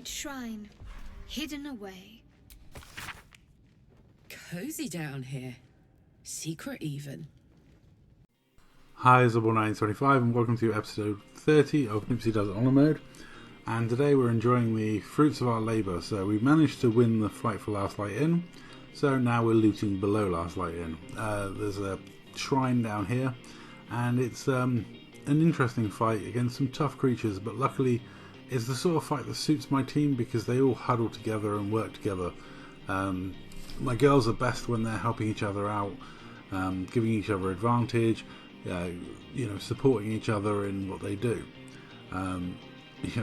Moonlight Shrine, hidden away. Cozy down here. Secret even. Hi, Zobble925 and welcome to episode 30 of Nipsy Does It Honor Mode. And today we're enjoying the fruits of our labour. So we managed to win the fight for Last Light Inn. So now we're looting below Last Light Inn. There's a shrine down here, and it's an interesting fight against some tough creatures, but luckily it's the sort of fight that suits my team because they all huddle together and work together. My girls are best when they're helping each other out, giving each other advantage, supporting each other in what they do.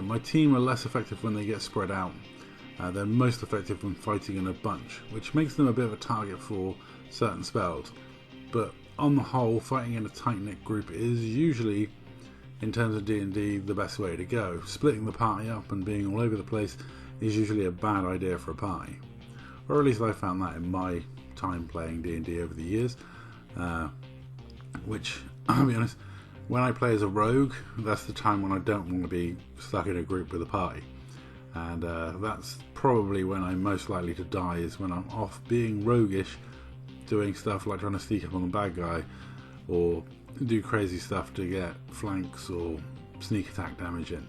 My team are less effective when they get spread out. They're most effective when fighting in a bunch, which makes them a bit of a target for certain spells. But on the whole, fighting in a tight-knit group is usually, in terms of D&D, the best way to go. Splitting the party up and being all over the place is usually a bad idea for a party. Or at least I found that in my time playing D&D over the years. Which, I'll be honest, when I play as a rogue, that's the time when I don't want to be stuck in a group with a party. And that's probably when I'm most likely to die, is when I'm off being roguish, doing stuff like trying to sneak up on the bad guy, or do crazy stuff to get flanks or sneak attack damage in.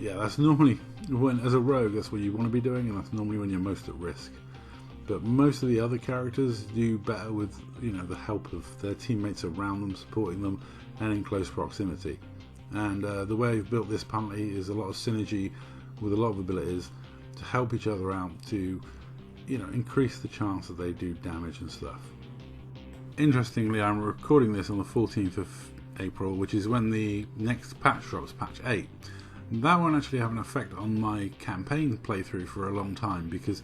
That's normally, when as a rogue, that's what you want to be doing, and that's normally when you're most at risk. But most of the other characters do better with, the help of their teammates around them, supporting them, and in close proximity. And the way I've built this party is a lot of synergy with a lot of abilities to help each other out to, increase the chance that they do damage and stuff. Interestingly, I'm recording this on the 14th of April, which is when the next patch drops, patch 8. That won't actually have an effect on my campaign playthrough for a long time, because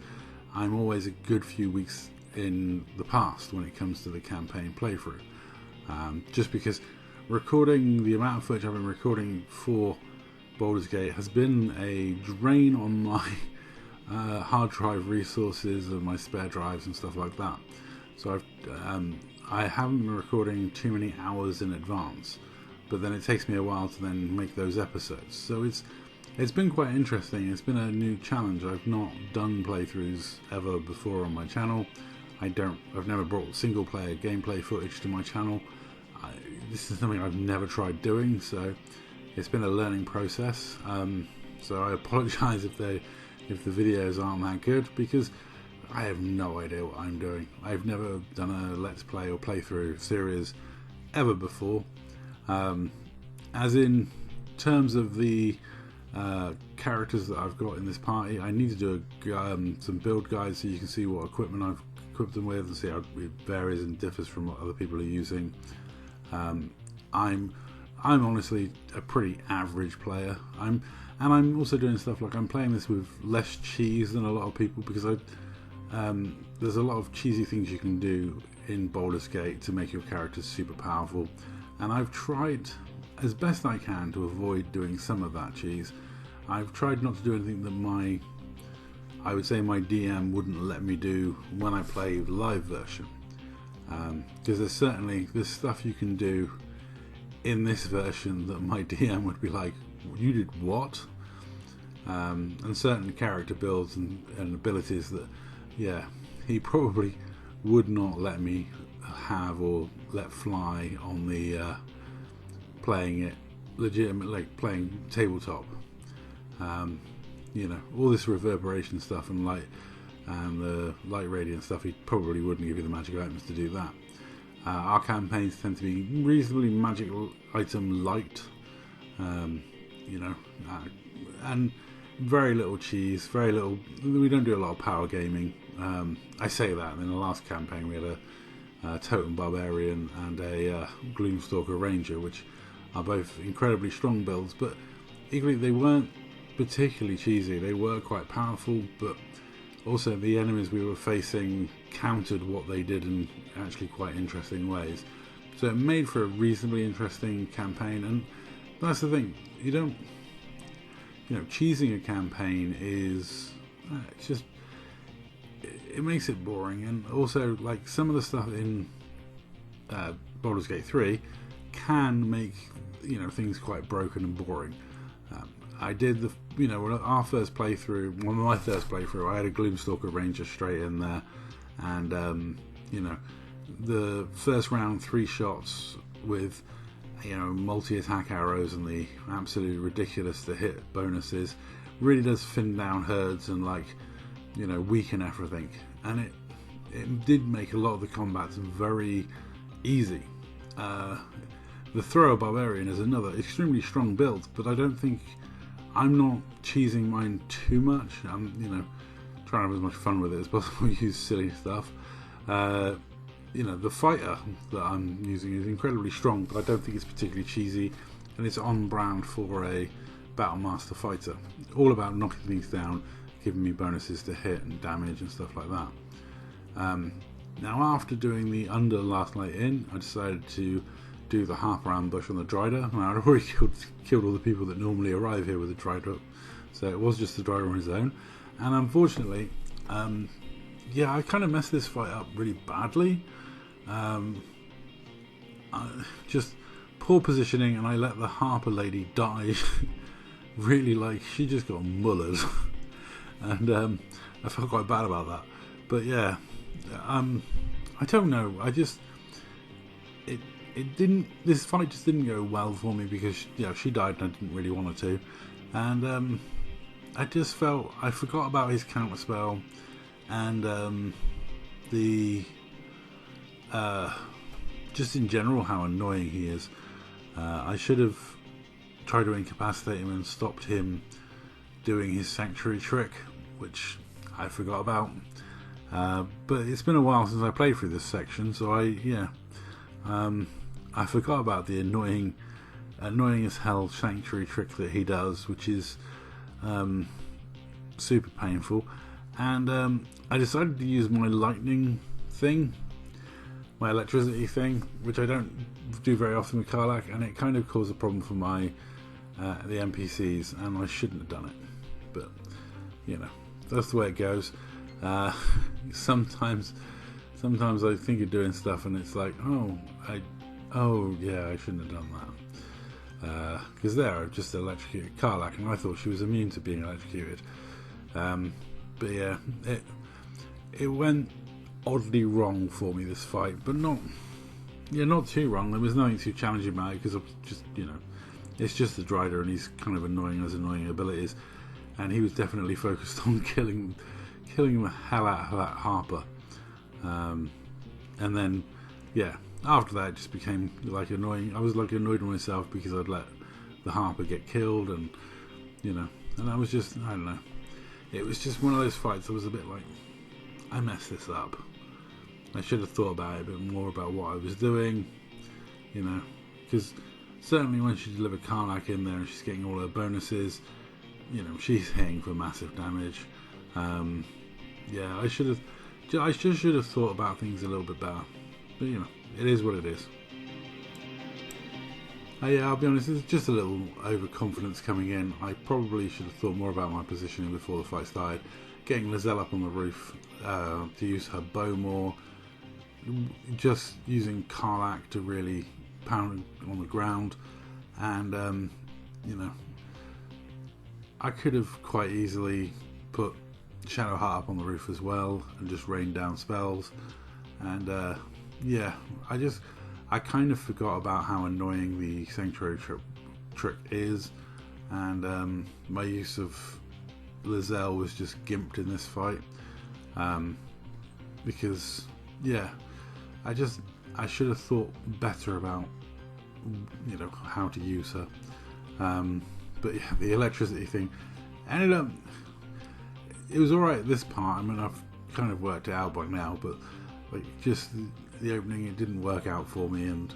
I'm always a good few weeks in the past when it comes to the campaign playthrough. Just because recording the amount of footage I've been recording for Baldur's Gate has been a drain on my hard drive resources and my spare drives and stuff like that. So I haven't been recording too many hours in advance, but then it takes me a while to then make those episodes. So it's been quite interesting. It's been a new challenge. I've not done playthroughs ever before on my channel. I've never brought single player gameplay footage to my channel. This is something I've never tried doing, so it's been a learning process. So I apologise if the videos aren't that good, because I have no idea what I'm doing. I've never done a let's play or playthrough series ever before. As in terms of the characters that I've got in this party, I need to do some build guides so you can see what equipment I've equipped them with and see how it varies and differs from what other people are using. I'm honestly a pretty average player. I'm also doing stuff like I'm playing this with less cheese than a lot of people, because there's a lot of cheesy things you can do in Baldur's Gate to make your characters super powerful, and I've tried as best I can to avoid doing some of that cheese. I've tried not to do anything that I would say my DM wouldn't let me do when I play the live version, because there's stuff you can do in this version that my DM would be like, you did what? And certain character builds and abilities that, he probably would not let me have or let fly on the playing it legitimate, like playing tabletop. All this reverberation stuff and light and the light radiant stuff, he probably wouldn't give you the magic items to do that. Our campaigns tend to be reasonably magic item light, and very little cheese, we don't do a lot of power gaming. I say that, and in the last campaign we had a Totem Barbarian and a Gloomstalker Ranger, which are both incredibly strong builds, but equally they weren't particularly cheesy. They were quite powerful, but also the enemies we were facing countered what they did in actually quite interesting ways. So it made for a reasonably interesting campaign, and that's the thing. Cheesing a campaign is it makes it boring, and also like some of the stuff in Baldur's Gate 3 can make things quite broken and boring. I did you know, our first playthrough, well, my first playthrough, I had a Gloomstalker Ranger straight in there, and you know, the first round 3 shots with, you know, multi-attack arrows and the absolutely ridiculous to hit bonuses really does thin down herds and, like, you know, weaken everything, and it did make a lot of the combats very easy. The Thrower Barbarian is another extremely strong build, but I don't think, I'm not cheesing mine too much. I'm, you know, trying to have as much fun with it as possible, use silly stuff. You know, the fighter that I'm using is incredibly strong, but I don't think it's particularly cheesy, and it's on brand for a Battlemaster fighter. All about knocking things down, giving me bonuses to hit and damage and stuff like that. Now, after doing the Under last night in, I decided to do the Harper ambush on the Drider. Now, I'd already killed all the people that normally arrive here with the Drider, so it was just the Drider on his own. And unfortunately, yeah, I kind of messed this fight up really badly. Just poor positioning, and I let the Harper lady die. Really, like, she just got mullered. And I felt quite bad about that. But yeah, I don't know. I just, it didn't. This fight just didn't go well for me because, you know, she died and I didn't really want her to, and I just felt I forgot about his counter spell, and just in general how annoying he is. I should have tried to incapacitate him and stopped him doing his sanctuary trick, which I forgot about. But it's been a while since I played through this section, so I forgot about the annoying as hell sanctuary trick that he does, which is super painful. And I decided to use my lightning thing, my electricity thing, which I don't do very often with Karlach, and it kind of caused a problem for my the NPCs, and I shouldn't have done it. But, you know, that's the way it goes. Sometimes I think of doing stuff and it's like, oh yeah, I shouldn't have done that, because there I just electrocuted Karlach, and I thought she was immune to being electrocuted. But yeah, it went oddly wrong for me, this fight, but not too wrong. There was nothing too challenging about it, because I was just, you know, it's just the Drider, and he's kind of annoying as annoying abilities, and he was definitely focused on killing the hell out of that Harper. And then, yeah, after that it just became like annoying. I was like annoyed with myself because I'd let the Harper get killed, and, you know, and I was just, I don't know. It was just one of those fights I was a bit like, I messed this up. I should have thought about it a bit more, about what I was doing, you know, because certainly when she delivered Karlach in there and she's getting all her bonuses, you know, she's hitting for massive damage. Yeah, I should have thought about things a little bit better, but, you know, it is what it is. Yeah, I'll be honest, it's just a little overconfidence coming in. I probably should have thought more about my positioning before the fight started. Getting Lizelle up on the roof to use her bow more, just using Karlach to really pound on the ground, and you know, I could have quite easily put Shadowheart up on the roof as well and just rain down spells, and yeah, I kind of forgot about how annoying the sanctuary trick is, and my use of Lizelle was just gimped in this fight, because, yeah, I should have thought better about, you know, how to use her. But yeah, the electricity thing ended up, it was alright at this part. I mean, I've kind of worked it out by now, but like, just the opening, it didn't work out for me, and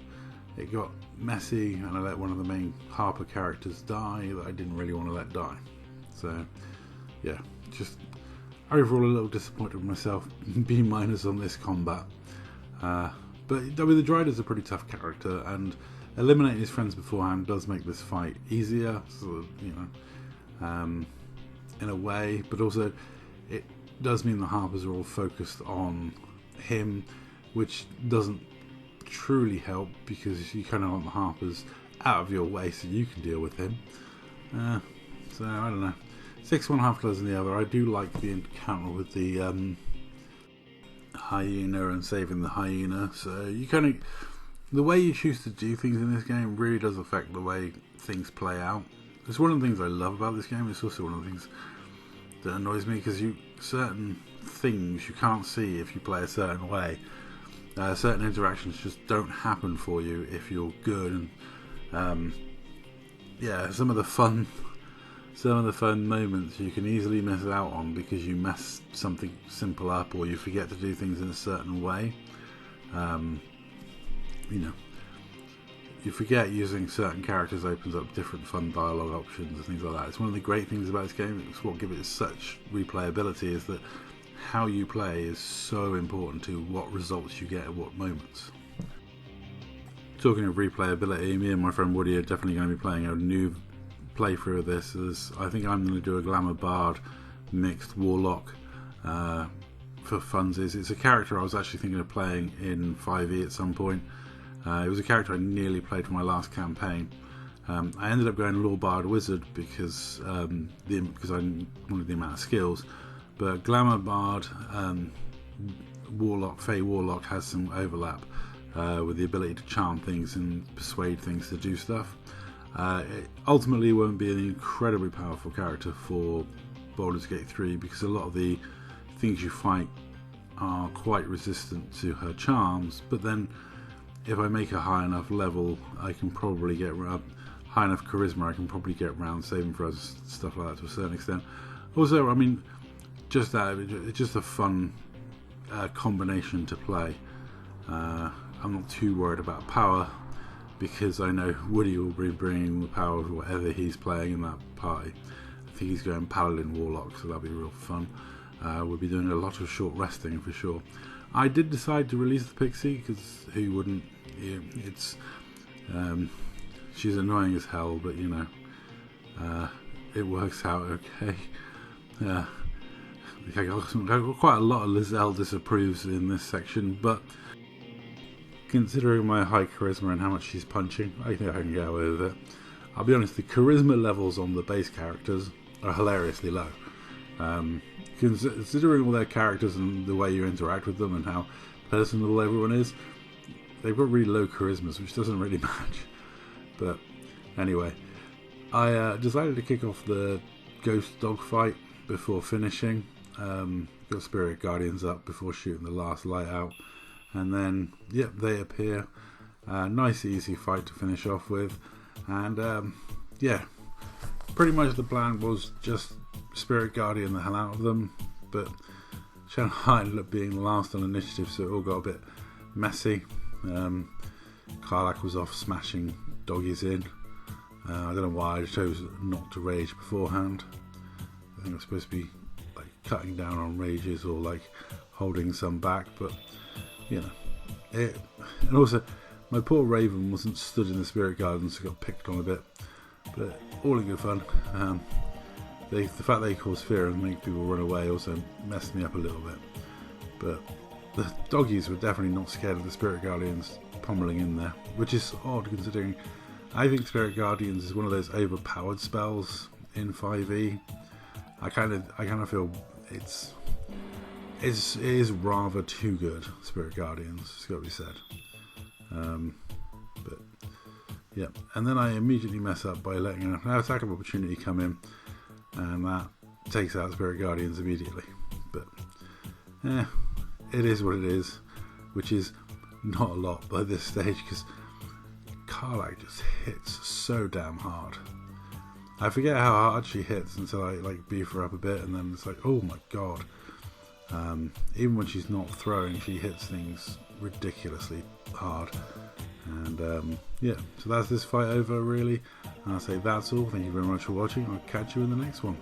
it got messy, and I let one of the main Harper characters die that I didn't really want to let die. So yeah, just overall a little disappointed with myself. B- on this combat, but I mean, the Drider's a pretty tough character, and eliminating his friends beforehand does make this fight easier, sort of, you know, in a way, but also it does mean the Harpers are all focused on him, which doesn't truly help, because you kind of want the Harpers out of your way so you can deal with him. So I don't know. 6 one half dozen the other. I do like the encounter with the hyena and saving the hyena. So you kind of, the way you choose to do things in this game really does affect the way things play out. It's one of the things I love about this game. It's also one of the things that annoys me, because certain things you can't see if you play a certain way. Certain interactions just don't happen for you if you're good, and yeah, some of the fun moments you can easily miss out on because you mess something simple up, or you forget to do things in a certain way. You know, you forget using certain characters opens up different fun dialogue options and things like that. It's one of the great things about this game. It's what gives it such replayability, is that how you play is so important to what results you get at what moments. Talking of replayability, me and my friend Woody are definitely going to be playing a new playthrough of this. As I think I'm going to do a Glamour Bard mixed Warlock for funsies. It's a character I was actually thinking of playing in 5e at some point. It was a character I nearly played for my last campaign. I ended up going Law Bard Wizard because I wanted the amount of skills. But Glamour Bard, Warlock, Fey Warlock has some overlap with the ability to charm things and persuade things to do stuff. It ultimately won't be an incredibly powerful character for Baldur's Gate 3, because a lot of the things you fight are quite resistant to her charms. But then, if I make a high enough level, I can probably get high enough charisma. I can probably get around saving throws, stuff like that, to a certain extent. Also, I mean, just that, it's just a fun combination to play. I'm not too worried about power, because I know Woody will be bringing the power of whatever he's playing in that party. I think he's going Paladin Warlock, so that'll be real fun. We'll be doing a lot of short resting for sure. I did decide to release the Pixie, because who wouldn't? She's annoying as hell, but you know, it works out okay. I got quite a lot of Lizelle disapproves in this section, but considering my high charisma and how much she's punching, I think I can get away with it. I'll be honest, the charisma levels on the base characters are hilariously low. Considering all their characters and the way you interact with them and how personal everyone is, they've got really low charismas, which doesn't really match. But anyway, I decided to kick off the ghost dog fight before finishing. Got Spirit Guardians up before shooting the last light out, and then yep, they appear. Nice easy fight to finish off with, and yeah, pretty much the plan was just Spirit Guardian the hell out of them, but Shanghai ended up being last on initiative, so it all got a bit messy. Karlach was off smashing doggies in. I don't know why I chose not to rage beforehand. I think I'm supposed to be like cutting down on rages or like holding some back, but you know, and also my poor Raven wasn't stood in the Spirit Garden, so got picked on a bit, but all in good fun. The fact they cause fear and make people run away also messed me up a little bit, but the doggies were definitely not scared of the Spirit Guardians pummeling in there, which is odd considering I think Spirit Guardians is one of those overpowered spells in 5e. I kind of feel it is rather too good, Spirit Guardians, it's got to be said. But yeah, and then I immediately mess up by letting an attack of opportunity come in, and that takes out Spirit Guardians immediately. But it is what it is, which is not a lot by this stage, because Karlach just hits so damn hard. I forget how hard she hits until I like beef her up a bit, and then it's like, oh my god. Even when she's not throwing, she hits things ridiculously hard. And yeah, so that's this fight over really. And I'll say that's all. Thank you very much for watching. I'll catch you in the next one.